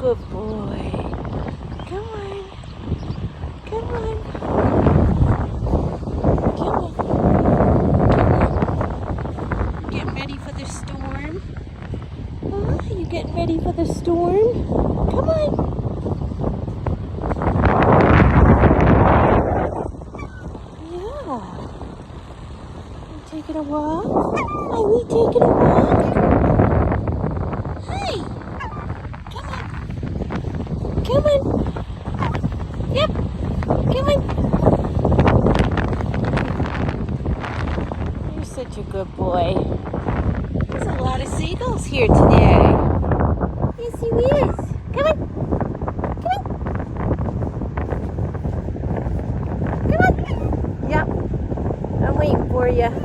good boy. Come on. Come on. Come on. Getting ready for the storm? Oh, you getting ready for the storm? Come on. Yeah. You taking a walk? Are we taking a walk? Hi. Come on. Come on. Yep. Come on. You're such a good boy. There's a lot of seagulls here today. Yes, he is. Come on. Come on. Come on. Yep. I'm waiting for you.